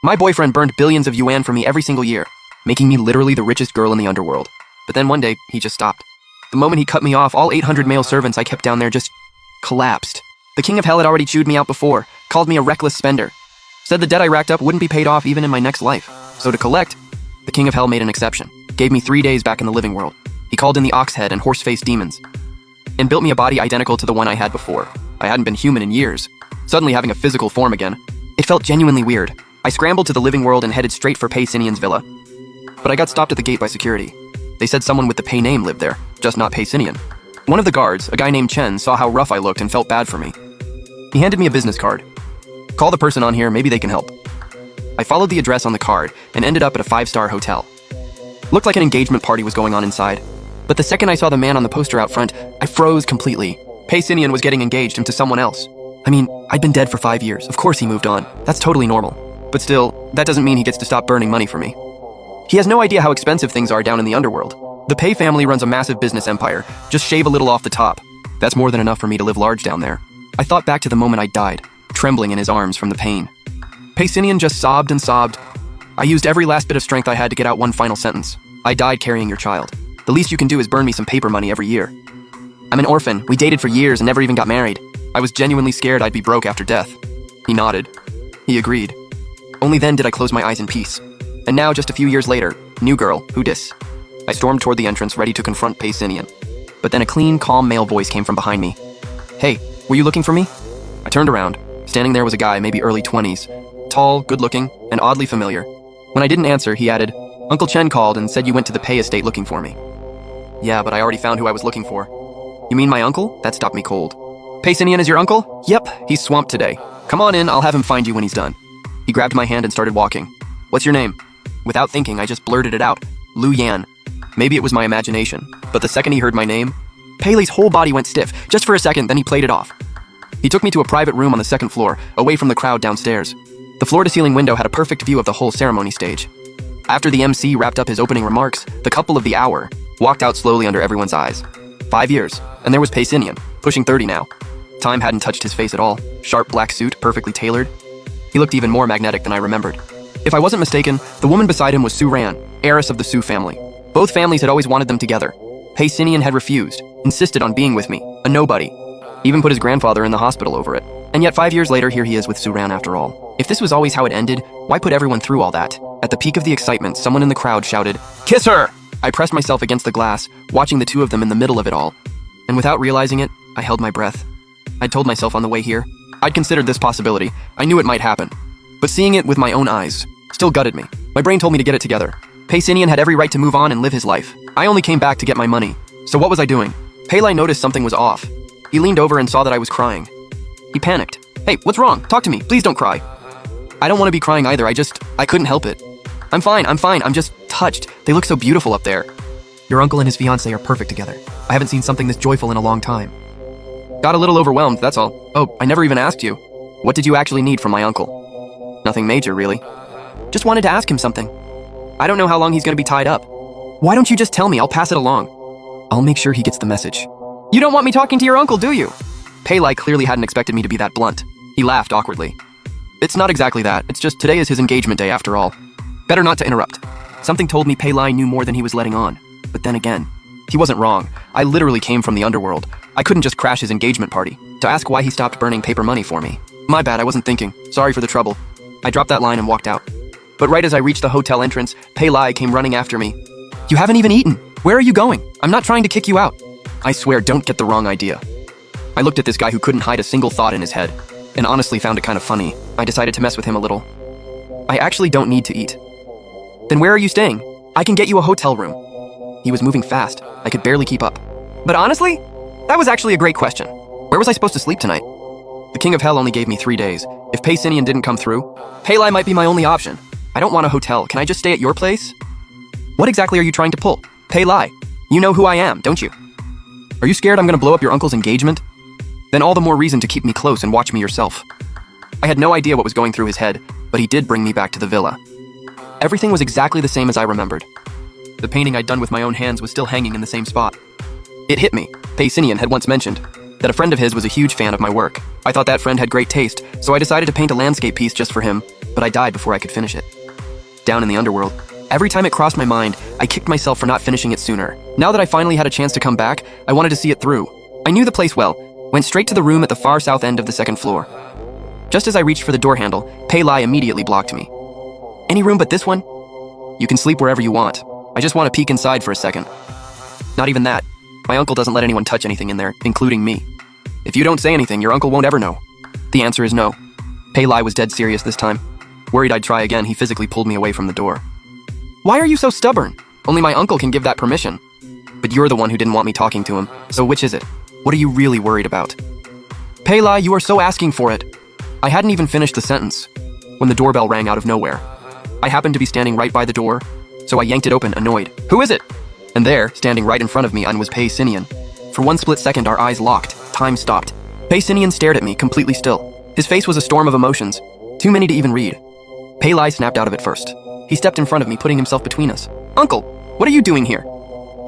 My boyfriend burned billions of yuan for me every single year, making me literally the richest girl in the underworld. But then one day, he just stopped. The moment he cut me off, all 800 male servants I kept down there just collapsed. The king of hell had already chewed me out before, called me a reckless spender, said the debt I racked up wouldn't be paid off even in my next life. So to collect, the king of hell made an exception, gave me 3 days back in the living world. He called in the ox head and horse-faced demons, and built me a body identical to the one I had before. I hadn't been human in years. Suddenly having a physical form again, it felt genuinely weird. I scrambled to the living world and headed straight for Pacinian's villa. But I got stopped at the gate by security. They said someone with the Pei name lived there, just not Pacinian. One of the guards, a guy named Chen, saw how rough I looked and felt bad for me. He handed me a business card. Call the person on here, maybe they can help. I followed the address on the card and ended up at a 5-star hotel. Looked like an engagement party was going on inside. But the second I saw the man on the poster out front, I froze completely. Pacinian was getting engaged to someone else. I mean, I'd been dead for 5 years. Of course he moved on. That's totally normal. But still, that doesn't mean he gets to stop burning money for me. He has no idea how expensive things are down in the underworld. The Pei family runs a massive business empire. Just shave a little off the top. That's more than enough for me to live large down there. I thought back to the moment I died, trembling in his arms from the pain. Pacinian just sobbed and sobbed. I used every last bit of strength I had to get out one final sentence. I died carrying your child. The least you can do is burn me some paper money every year. I'm an orphan. We dated for years and never even got married. I was genuinely scared I'd be broke after death. He nodded. He agreed. Only then did I close my eyes in peace. And now, just a few years later, new girl, who dis? I stormed toward the entrance, ready to confront Pacinian. But then a clean, calm male voice came from behind me. Hey, were you looking for me? I turned around. Standing there was a guy, maybe early 20s. Tall, good-looking, and oddly familiar. When I didn't answer, he added, Uncle Chen called and said you went to the Pei estate looking for me. Yeah, but I already found who I was looking for. You mean my uncle? That stopped me cold. Pacinian is your uncle? Yep, he's swamped today. Come on in, I'll have him find you when he's done. He grabbed my hand and started walking. What's your name? Without thinking, I just blurted it out. Lu Yan. Maybe it was my imagination, but the second he heard my name, Paley's whole body went stiff. Just for a second, then he played it off. He took me to a private room on the second floor, away from the crowd downstairs. The floor-to-ceiling window had a perfect view of the whole ceremony stage. After the MC wrapped up his opening remarks, the couple of the hour walked out slowly under everyone's eyes. 5 years, and there was Pacinian, pushing 30 now. Time hadn't touched his face at all. Sharp black suit, perfectly tailored. He looked even more magnetic than I remembered. If I wasn't mistaken, the woman beside him was Su Ran, heiress of the Su family. Both families had always wanted them together. Pacinian had refused, insisted on being with me, a nobody. Even put his grandfather in the hospital over it. And yet 5 years later, here he is with Su Ran after all. If this was always how it ended, why put everyone through all that? At the peak of the excitement, someone in the crowd shouted, "Kiss her!" I pressed myself against the glass, watching the two of them in the middle of it all. And without realizing it, I held my breath. I'd told myself on the way here. I'd considered this possibility. I knew it might happen. But seeing it with my own eyes still gutted me. My brain told me to get it together. Pacinian had every right to move on and live his life. I only came back to get my money. So what was I doing? Pei noticed something was off. He leaned over and saw that I was crying. He panicked. Hey, what's wrong? Talk to me. Please don't cry. I don't want to be crying either. I couldn't help it. I'm fine. I'm just touched. They look so beautiful up there. Your uncle and his fiancée are perfect together. I haven't seen something this joyful in a long time. Got a little overwhelmed, that's all. Oh, I never even asked you. What did you actually need from my uncle? Nothing major, really. Just wanted to ask him something. I don't know how long he's going to be tied up. Why don't you just tell me? I'll pass it along. I'll make sure he gets the message. You don't want me talking to your uncle, do you? Pei clearly hadn't expected me to be that blunt. He laughed awkwardly. It's not exactly that. It's just today is his engagement day after all. Better not to interrupt. Something told me Pei knew more than he was letting on. But then again, he wasn't wrong. I literally came from the underworld. I couldn't just crash his engagement party to ask why he stopped burning paper money for me. My bad, I wasn't thinking. Sorry for the trouble. I dropped that line and walked out. But right as I reached the hotel entrance, Pei came running after me. You haven't even eaten. Where are you going? I'm not trying to kick you out. I swear, don't get the wrong idea. I looked at this guy who couldn't hide a single thought in his head, and honestly found it kind of funny. I decided to mess with him a little. I actually don't need to eat. Then where are you staying? I can get you a hotel room. He was moving fast. I could barely keep up. But honestly, that was actually a great question. Where was I supposed to sleep tonight? The King of Hell only gave me 3 days. If Pacinian didn't come through, Pei might be my only option. I don't want a hotel. Can I just stay at your place? What exactly are you trying to pull? Pei, you know who I am, don't you? Are you scared I'm gonna blow up your uncle's engagement? Then all the more reason to keep me close and watch me yourself. I had no idea what was going through his head, but he did bring me back to the villa. Everything was exactly the same as I remembered. The painting I'd done with my own hands was still hanging in the same spot. It hit me. Pacinian had once mentioned that a friend of his was a huge fan of my work. I thought that friend had great taste, so I decided to paint a landscape piece just for him. but I died before I could finish it. Down in the Underworld, every time it crossed my mind, I kicked myself for not finishing it sooner. Now that I finally had a chance to come back, I wanted to see it through. I knew the place well, went straight to the room at the far south end of the second floor. Just as I reached for the door handle, Pei Lai immediately blocked me. Any room but this one? You can sleep wherever you want. I just want to peek inside for a second. Not even that. My uncle doesn't let anyone touch anything in there, including me. If you don't say anything, your uncle won't ever know. The answer is no. Pei Lai was dead serious this time. Worried I'd try again, he physically pulled me away from the door. Why are you so stubborn? Only my uncle can give that permission. But you're the one who didn't want me talking to him, so which is it? What are you really worried about? Pei Lai, you are so asking for it. I hadn't even finished the sentence when the doorbell rang out of nowhere. I happened to be standing right by the door, so I yanked it open, annoyed. Who is it? And there, standing right in front of me, was Pacinian. For one split second, our eyes locked. Time stopped. Pacinian stared at me, completely still. His face was a storm of emotions, too many to even read. Pei Lai snapped out of it first. He stepped in front of me, putting himself between us. Uncle, what are you doing here?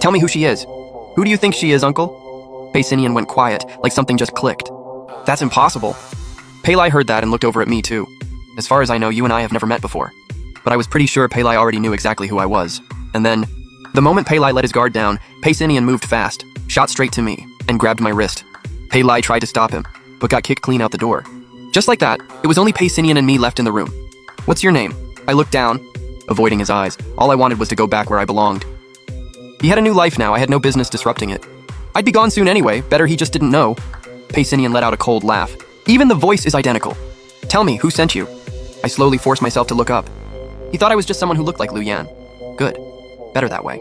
Tell me who she is. Who do you think she is, Uncle? Pacinian went quiet, like something just clicked. That's impossible. Pei Lai heard that and looked over at me too. As far as I know, you and I have never met before. But I was pretty sure Pei Lai already knew exactly who I was. And then, the moment Pei Lai let his guard down, Pacinian moved fast, shot straight to me, and grabbed my wrist. Pei Lai tried to stop him, but got kicked clean out the door. Just like that, it was only Pacinian and me left in the room. What's your name? I looked down, avoiding his eyes. All I wanted was to go back where I belonged. He had a new life now, I had no business disrupting it. I'd be gone soon anyway, better he just didn't know. Pacinian let out a cold laugh. Even the voice is identical. Tell me, who sent you? I slowly forced myself to look up. He thought I was just someone who looked like Lu Yan. Good. Better that way.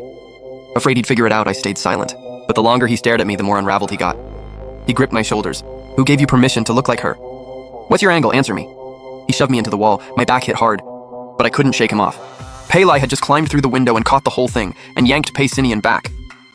Afraid he'd figure it out, I stayed silent. But the longer he stared at me, the more unraveled he got. He gripped my shoulders. Who gave you permission to look like her? What's your angle? Answer me. He shoved me into the wall. My back hit hard, but I couldn't shake him off. Pei Lai had just climbed through the window and caught the whole thing, and yanked Pacinian back.